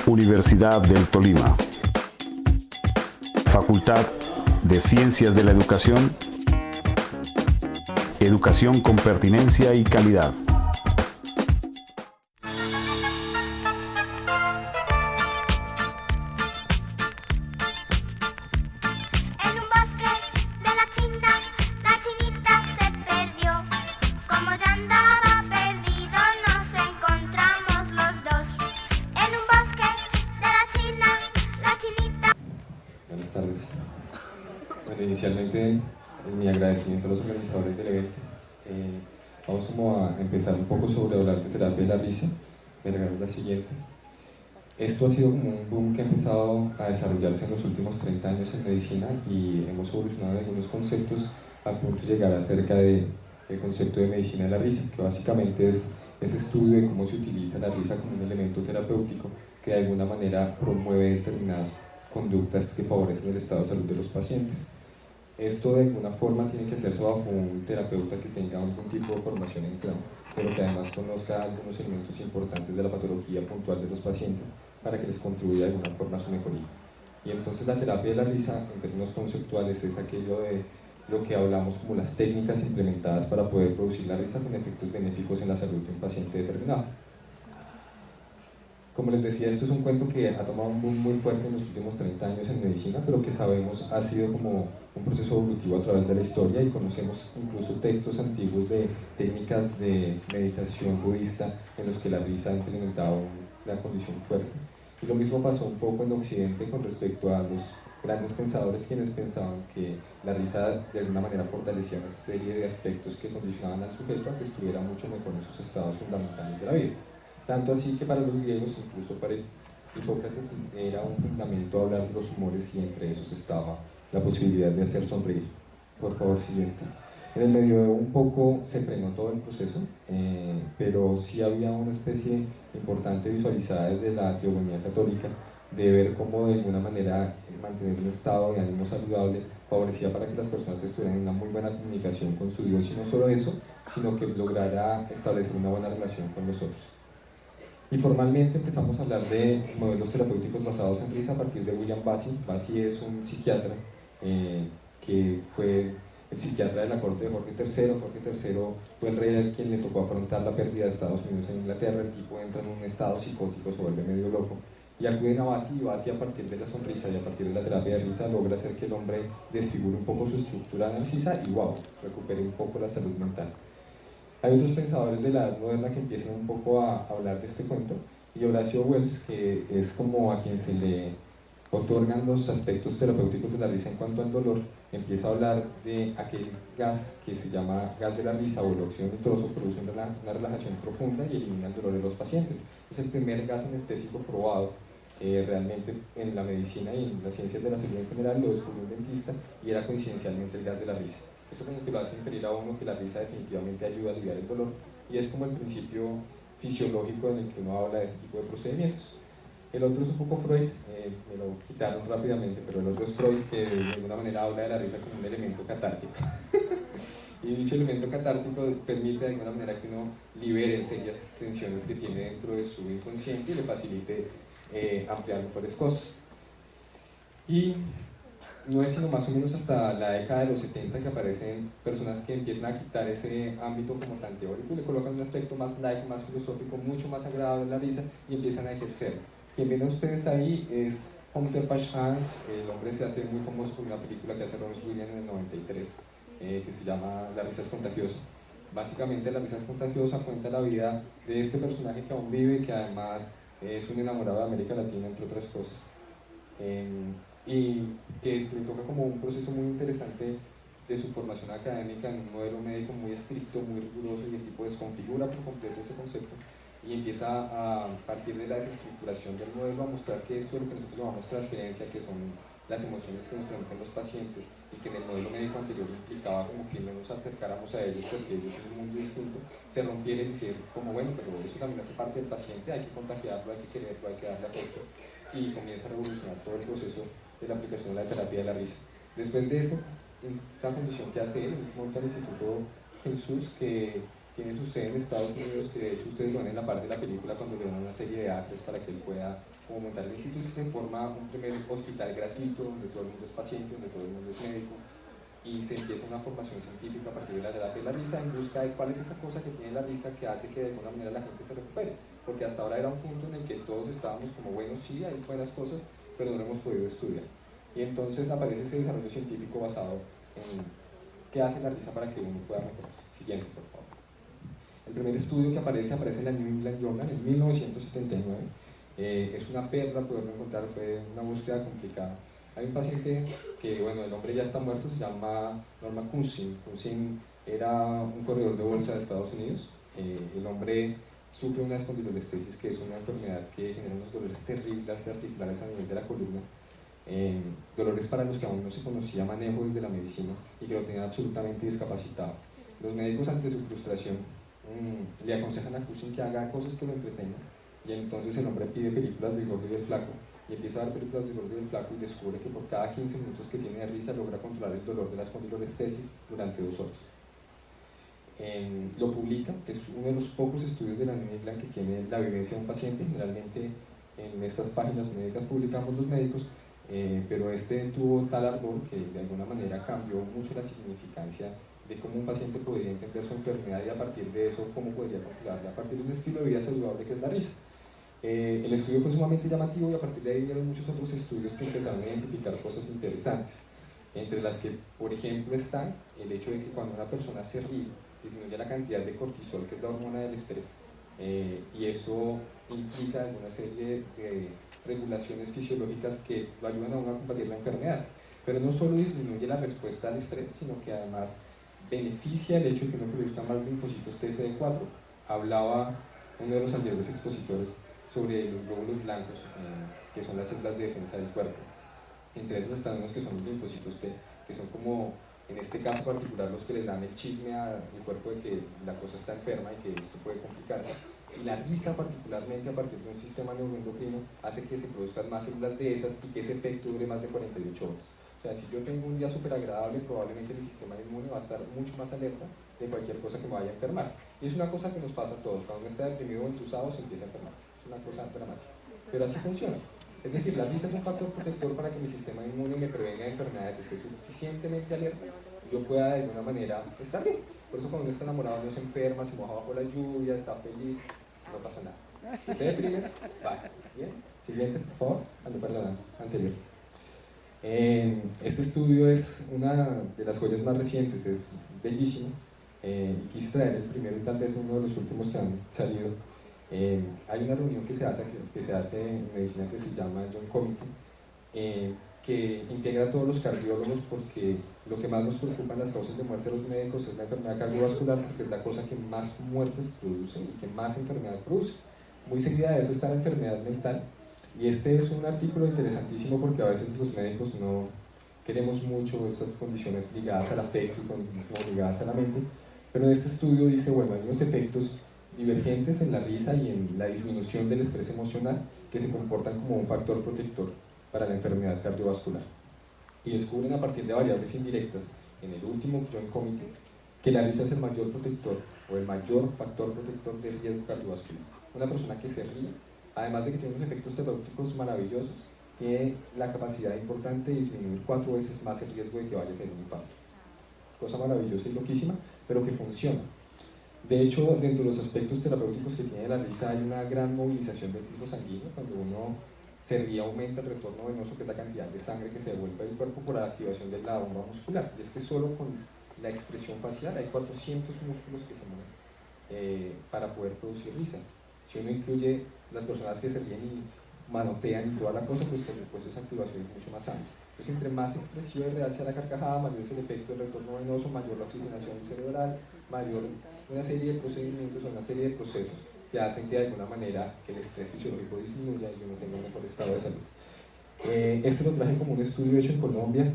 Universidad del Tolima. Facultad de Ciencias de la Educación. Educación con pertinencia y calidad. Buenas tardes. Bueno, inicialmente mi agradecimiento a los organizadores del evento. Vamos a empezar un poco sobre hablar de terapia de la risa. Veremos la siguiente. Esto ha sido como un boom que ha empezado a desarrollarse en los últimos 30 años en medicina y hemos evolucionado en algunos conceptos al punto de llegar acerca del concepto de medicina de la risa, que básicamente es ese estudio de cómo se utiliza la risa como un elemento terapéutico que de alguna manera promueve determinadas conductas que favorecen el estado de salud de los pacientes. Esto de alguna forma tiene que hacerse bajo un terapeuta que tenga algún tipo de formación en clown, pero que además conozca algunos elementos importantes de la patología puntual de los pacientes para que les contribuya de alguna forma a su mejoría. Y entonces la terapia de la risa, en términos conceptuales, es aquello de lo que hablamos como las técnicas implementadas para poder producir la risa con efectos benéficos en la salud de un paciente determinado. Como les decía, esto es un cuento que ha tomado un boom muy fuerte en los últimos 30 años en medicina, pero que sabemos ha sido como un proceso evolutivo a través de la historia y conocemos incluso textos antiguos de técnicas de meditación budista en los que la risa ha implementado una condición fuerte. Y lo mismo pasó un poco en Occidente con respecto a los grandes pensadores quienes pensaban que la risa de alguna manera fortalecía una serie de aspectos que condicionaban al sujeto a que estuviera mucho mejor en sus estados fundamentales de la vida. Tanto así que para los griegos, incluso para Hipócrates, era un fundamento hablar de los humores y entre esos estaba la posibilidad de hacer sonreír. Por favor, siguiente. En el medioevo un poco se frenó todo el proceso, pero sí había una especie importante visualizada desde la teogonía católica de ver cómo de alguna manera mantener un estado de ánimo saludable favorecía para que las personas estuvieran en una muy buena comunicación con su Dios, y no solo eso, sino que lograra establecer una buena relación con los otros. Y formalmente empezamos a hablar de modelos terapéuticos basados en risa a partir de William Batty. Batty es un psiquiatra que fue el psiquiatra de la corte de Jorge III. Jorge III fue el rey al quien le tocó afrontar la pérdida de Estados Unidos en Inglaterra. El tipo entra en un estado psicótico, se vuelve medio loco y acuden a Batty, y Batty a partir de la sonrisa y a partir de la terapia de risa logra hacer que el hombre desfigure un poco su estructura narcisa y wow, recupere un poco la salud mental. Hay otros pensadores de la edad moderna que empiezan un poco a hablar de este cuento, y Horacio Wells, que es como a quien se le otorgan los aspectos terapéuticos de la risa en cuanto al dolor, empieza a hablar de aquel gas que se llama gas de la risa o el óxido nitroso, produce una relajación profunda y elimina el dolor de los pacientes. Es el primer gas anestésico probado realmente en la medicina y en las ciencias de la salud en general. Lo descubrió un dentista y era coincidencialmente el gas de la risa. Eso como que lo hace inferir a uno que la risa definitivamente ayuda a aliviar el dolor, y es como el principio fisiológico en el que uno habla de ese tipo de procedimientos. El otro es un poco Freud, me lo quitaron rápidamente, pero el otro es Freud, que de alguna manera habla de la risa como un elemento catártico. Y dicho elemento catártico permite de alguna manera que uno libere serias tensiones que tiene dentro de su inconsciente y le facilite ampliar mejores cosas. Y no es sino más o menos hasta la década de los 70 que aparecen personas que empiezan a quitar ese ámbito como tan teórico y le colocan un aspecto más laico, más filosófico, mucho más agradable a la risa, y empiezan a ejercerlo. Quien ven a ustedes ahí es Hunter Page-Hans. El hombre se hace muy famoso por una película que hace Robin Williams en el 93, que se llama La risa es contagiosa. Básicamente La risa es contagiosa cuenta la vida de este personaje que aún vive, que además es un enamorado de América Latina, entre otras cosas. Y que le toca como un proceso muy interesante de su formación académica en un modelo médico muy estricto, muy riguroso, y el tipo desconfigura por completo ese concepto y empieza a partir de la desestructuración del modelo a mostrar que esto es lo que nosotros llamamos transferencia, que son las emociones que nos transmiten los pacientes, y que en el modelo médico anterior implicaba como que no nos acercáramos a ellos porque ellos son un mundo distinto, se rompiera y decir como bueno, pero eso también hace parte del paciente, hay que contagiarlo, hay que quererlo, hay que darle afecto, y comienza a revolucionar todo el proceso de la aplicación de la terapia de la risa. Después de esta condición que hace él, monta el Instituto Jesús, que tiene su sede en Estados Unidos, que de hecho ustedes lo ven en la parte de la película cuando le dan una serie de acres para que él pueda como montar el instituto. Se forma un primer hospital gratuito donde todo el mundo es paciente, donde todo el mundo es médico, y se empieza una formación científica a partir de la terapia de la risa en busca de cuál es esa cosa que tiene la risa que hace que de alguna manera la gente se recupere, porque hasta ahora era un punto en el que todos estábamos como, bueno, sí, hay buenas cosas, pero no lo hemos podido estudiar. Y entonces aparece ese desarrollo científico basado en qué hace la risa para que uno pueda mejorarse. Siguiente, por favor. El primer estudio que aparece en la New England Journal en 1979. Es una perla poderlo encontrar, fue una búsqueda complicada. Hay un paciente que, bueno, el hombre ya está muerto, se llama Norman Cousins. Cousins era un corredor de bolsa de Estados Unidos. El hombre sufre una espondilolestesis, que es una enfermedad que genera unos dolores terribles articulares a nivel de la columna. Dolores para los que aún no se conocía manejo desde la medicina y que lo tenían absolutamente discapacitado. Los médicos, ante su frustración, le aconsejan a Cousins que haga cosas que lo entretengan, y entonces el hombre pide películas del Gordo y del Flaco y empieza a ver películas del Gordo y del Flaco y descubre que por cada 15 minutos que tiene de risa logra controlar el dolor de la espondilolestesis durante 2 horas. Lo publica, es uno de los pocos estudios de la New England que tiene la vivencia de un paciente. Generalmente en estas páginas médicas publicamos los médicos, pero este tuvo tal ardor que de alguna manera cambió mucho la significancia de cómo un paciente podría entender su enfermedad y a partir de eso cómo podría controlarla a partir de un estilo de vida saludable que es la risa. El estudio fue sumamente llamativo y a partir de ahí vinieron muchos otros estudios que empezaron a identificar cosas interesantes, entre las que, por ejemplo, está el hecho de que cuando una persona se ríe disminuye la cantidad de cortisol, que es la hormona del estrés, y eso implica alguna serie de regulaciones fisiológicas que lo ayudan a uno a combatir la enfermedad. Pero no solo disminuye la respuesta al estrés, sino que además beneficia el hecho de que uno produzca más linfocitos TCD4. Hablaba uno de los anteriores expositores sobre los glóbulos blancos, que son las células de defensa del cuerpo. Entre esos están unos que son los linfocitos T, que son como, en este caso particular, los que les dan el chisme al cuerpo de que la cosa está enferma y que esto puede complicarse. Y la risa, particularmente a partir de un sistema neuroendocrino, hace que se produzcan más células de esas y que ese efecto dure más de 48 horas. O sea, si yo tengo un día súper agradable, probablemente mi sistema inmune va a estar mucho más alerta de cualquier cosa que me vaya a enfermar. Y es una cosa que nos pasa a todos. Cuando uno está deprimido o entusado, se empieza a enfermar. Es una cosa dramática. Pero así funciona. Es decir, la risa es un factor protector para que mi sistema inmune me prevenga de enfermedades, esté suficientemente alerta y yo pueda de alguna manera estar bien. Por eso cuando uno está enamorado no se enferma, se moja bajo la lluvia, está feliz, no pasa nada. Si te deprimes, va. Bien. Siguiente, por favor. Perdón, anterior. Este estudio es una de las joyas más recientes, es bellísimo, y quise traer el primero y tal vez uno de los últimos que han salido. Hay una reunión que se hace en medicina que se llama John Committee, que integra a todos los cardiólogos, porque lo que más nos preocupa en las causas de muerte de los médicos es la enfermedad cardiovascular, porque es la cosa que más muertes produce y que más enfermedad produce. Muy seguida de eso está la enfermedad mental, y este es un artículo interesantísimo porque a veces los médicos no queremos mucho estas condiciones ligadas al afecto y no ligadas a la mente, pero en este estudio dice, bueno, hay unos efectos divergentes en la risa y en la disminución del estrés emocional que se comportan como un factor protector para la enfermedad cardiovascular. Y descubren a partir de variables indirectas, en el último John Committee, que la risa es el mayor protector o el mayor factor protector de riesgo cardiovascular. Una persona que se ríe, además de que tiene unos efectos terapéuticos maravillosos, tiene la capacidad importante de disminuir 4 veces más el riesgo de que vaya a tener un infarto. Cosa maravillosa y loquísima, pero que funciona. De hecho, dentro de los aspectos terapéuticos que tiene la risa hay una gran movilización del flujo sanguíneo. Cuando uno se ríe aumenta el retorno venoso, que es la cantidad de sangre que se devuelve al cuerpo por la activación de la bomba muscular. Y es que solo con la expresión facial hay 400 músculos que se mueven para poder producir risa. Si uno incluye las personas que se ríen y manotean y toda la cosa, pues por supuesto esa activación es mucho más amplia. Entonces, entre más expresiva y real sea la carcajada, mayor es el efecto del retorno venoso, mayor la oxigenación cerebral, mayor una serie de procedimientos o una serie de procesos que hacen que de alguna manera el estrés fisiológico disminuya y uno tenga un mejor estado de salud. Este lo traje como un estudio hecho en Colombia.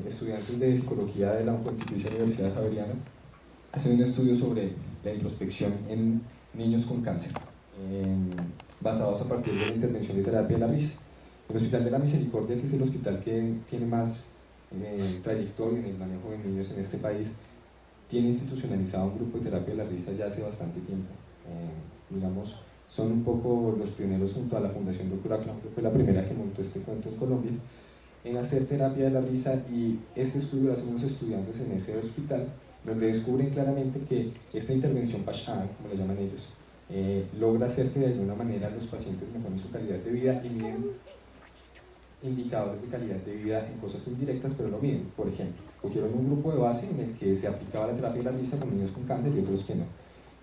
Estudiantes de psicología de la Pontificia Universidad Javeriana hacen un estudio sobre la introspección en niños con cáncer, basados a partir de la intervención de terapia de la risa. El Hospital de la Misericordia, que es el hospital que tiene más trayectoria en el manejo de niños en este país, tiene institucionalizado un grupo de terapia de la risa ya hace bastante tiempo. Digamos, son un poco los pioneros junto a la Fundación Dr. Clown, que fue la primera que montó este cuento en Colombia, en hacer terapia de la risa, y este estudio lo hacen unos estudiantes en ese hospital, donde descubren claramente que esta intervención Pashan, como le llaman ellos, logra hacer que de alguna manera los pacientes mejoren su calidad de vida y miden indicadores de calidad de vida en cosas indirectas, pero lo miden. Por ejemplo, cogieron un grupo de base en el que se aplicaba la terapia de la risa con niños con cáncer y otros que no.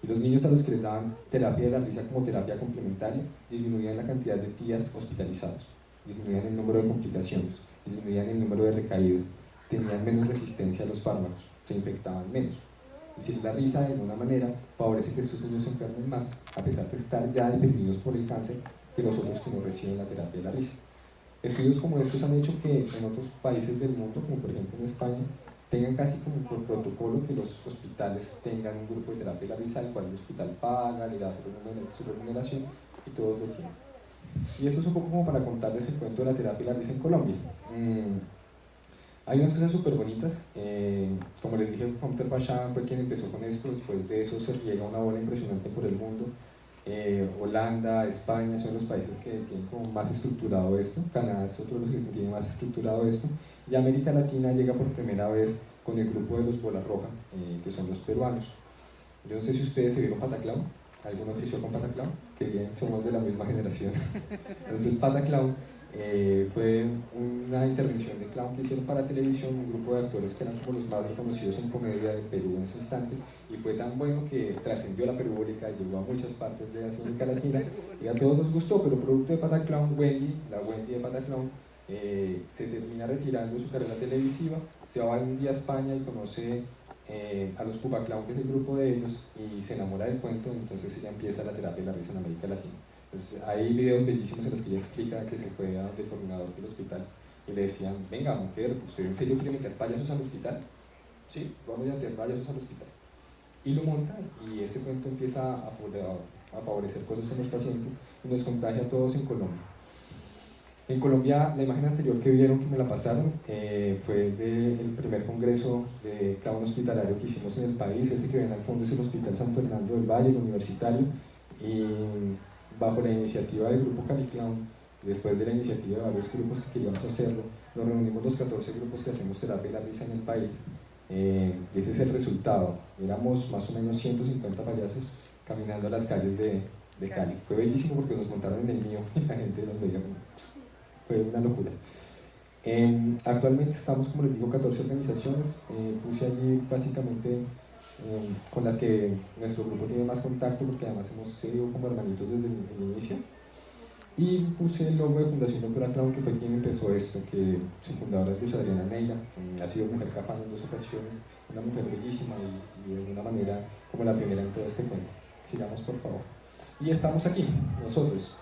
Y los niños a los que les daban terapia de la risa como terapia complementaria disminuían la cantidad de días hospitalizados, disminuían el número de complicaciones, disminuían el número de recaídas, tenían menos resistencia a los fármacos, se infectaban menos. Es decir, la risa de alguna manera favorece que estos niños se enfermen más, a pesar de estar ya deprimidos por el cáncer, que los otros que no reciben la terapia de la risa. Estudios como estos han hecho que en otros países del mundo, como por ejemplo en España, tengan casi como por protocolo que los hospitales tengan un grupo de terapia de la risa, al cual el hospital paga, le da su remuneración y todos lo tienen. Y esto es un poco como para contarles el cuento de la terapia de la risa en Colombia. Hay unas cosas súper bonitas, como les dije, Comter Pashan fue quien empezó con esto, después de eso se riega una bola impresionante por el mundo. Holanda, España son los países que tienen como más estructurado esto, Canadá es otro de los que tiene más estructurado esto, y América Latina llega por primera vez con el grupo de los Bola Roja, que son los peruanos. Yo no sé si ustedes se vieron Pataclown, ¿alguno creció con Pataclown? Que bien, somos de la misma generación. Entonces Pataclown fue una intervención de clown que hicieron para televisión, un grupo de actores que eran como los más reconocidos en comedia de Perú en ese instante, y fue tan bueno que trascendió la perubólica y llegó a muchas partes de América Latina y a todos nos gustó. Pero producto de Pataclown, la Wendy de Pataclown, se termina retirando su carrera televisiva, se va un día a España y conoce a los Pupaclown, que es el grupo de ellos, y se enamora del cuento. Entonces ella empieza la terapia de la risa en América Latina. Pues hay videos bellísimos en los que ella explica que se fue a donde el coordinador del hospital y le decían: venga mujer, ¿usted en serio quiere meter payasos al hospital? Sí, vamos a meter payasos al hospital. Y lo monta, y este cuento empieza a favorecer cosas en los pacientes y nos contagia a todos en Colombia. En Colombia, la imagen anterior que vieron, que me la pasaron, fue del primer congreso de clown hospitalario que hicimos en el país. Ese que ven al fondo es el Hospital San Fernando del Valle, el universitario, y bajo la iniciativa del grupo Cali Clown, después de la iniciativa de varios grupos que queríamos hacerlo, nos reunimos los 14 grupos que hacemos terapia de la risa en el país, y ese es el resultado. Éramos más o menos 150 payasos caminando a las calles de Cali. Fue bellísimo porque nos montaron en el mío y la gente nos veía como... fue una locura. Actualmente estamos, como les digo, 14 organizaciones. Puse allí básicamente con las que nuestro grupo tiene más contacto, porque además hemos sido como hermanitos desde el inicio. Y puse el logo de Fundación Dr. Clown, que fue quien empezó esto, que su fundadora es Luz Adriana Neila, ha sido mujer cafana en 2 ocasiones, una mujer bellísima y de alguna manera como la pionera en todo este cuento. Sigamos, por favor. Y estamos aquí, nosotros.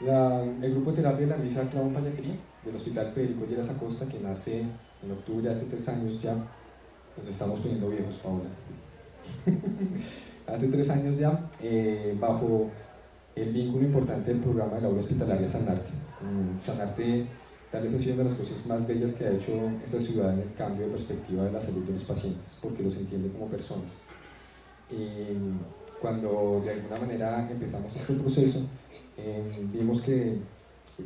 El grupo de terapia de la risa Clown Payatría del Hospital Federico Lleras Acosta, que nace en octubre hace 3 años ya. Nos estamos poniendo viejos, Paula. Hace 3 años ya, bajo el vínculo importante del programa de la obra hospitalaria Sanarte. Sanarte tal vez ha sido una de las cosas más bellas que ha hecho esta ciudad en el cambio de perspectiva de la salud de los pacientes, porque los entiende como personas. Y cuando de alguna manera empezamos este proceso, vimos que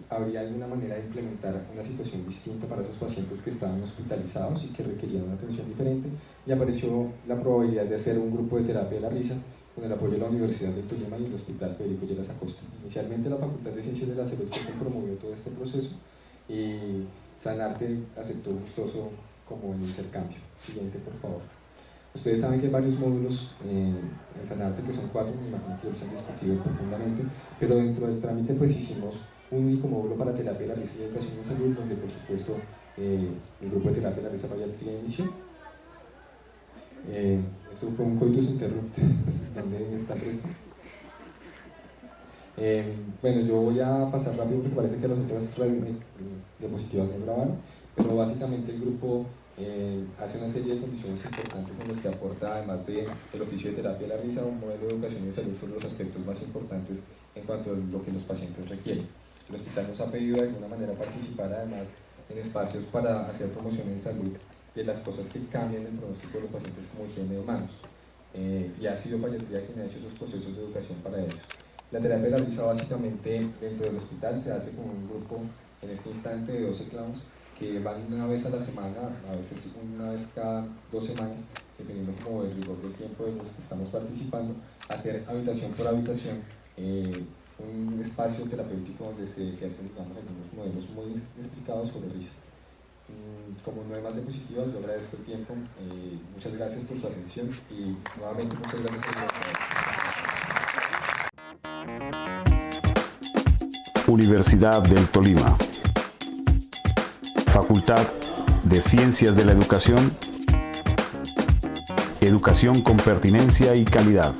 habría alguna manera de implementar una situación distinta para esos pacientes que estaban hospitalizados y que requerían una atención diferente, y apareció la probabilidad de hacer un grupo de terapia de la risa con el apoyo de la Universidad del Tolima y el Hospital Federico Lleras Acosta. Inicialmente la Facultad de Ciencias de la Salud fue quien promovió todo este proceso, y Sanarte aceptó gustoso como el intercambio. Siguiente, por favor. Ustedes saben que hay varios módulos en Sanarte, que son 4, me imagino que los han discutido profundamente, pero dentro del trámite pues hicimos un único módulo para terapia de la risa y educación en salud, donde por supuesto el grupo de terapia de la risa Payatría inició. Eso fue un coitus interruptus. ¿Dónde está el resto? Bueno, yo voy a pasar rápido porque parece que las otras diapositivas no grabaron, pero básicamente el grupo hace una serie de condiciones importantes en las que aporta, además del oficio de terapia de la risa, un modelo de educación y de salud sobre los aspectos más importantes en cuanto a lo que los pacientes requieren. El hospital nos ha pedido de alguna manera participar además en espacios para hacer promoción en salud de las cosas que cambian el pronóstico de los pacientes como higiene de manos. Y ha sido Pediatría quien ha hecho esos procesos de educación para ellos. La terapia de la risa básicamente dentro del hospital se hace con un grupo en este instante de 12 clowns que van una vez a la semana, a veces una vez cada 2 semanas, dependiendo como del rigor del tiempo de los que estamos participando, hacer habitación por habitación un espacio terapéutico donde se ejercen, digamos, algunos modelos muy explicados sobre risa. Como no hay más diapositivas, yo agradezco el tiempo, muchas gracias por su atención y nuevamente muchas gracias a la Universidad del Tolima. Facultad de Ciencias de la Educación. Educación con pertinencia y calidad.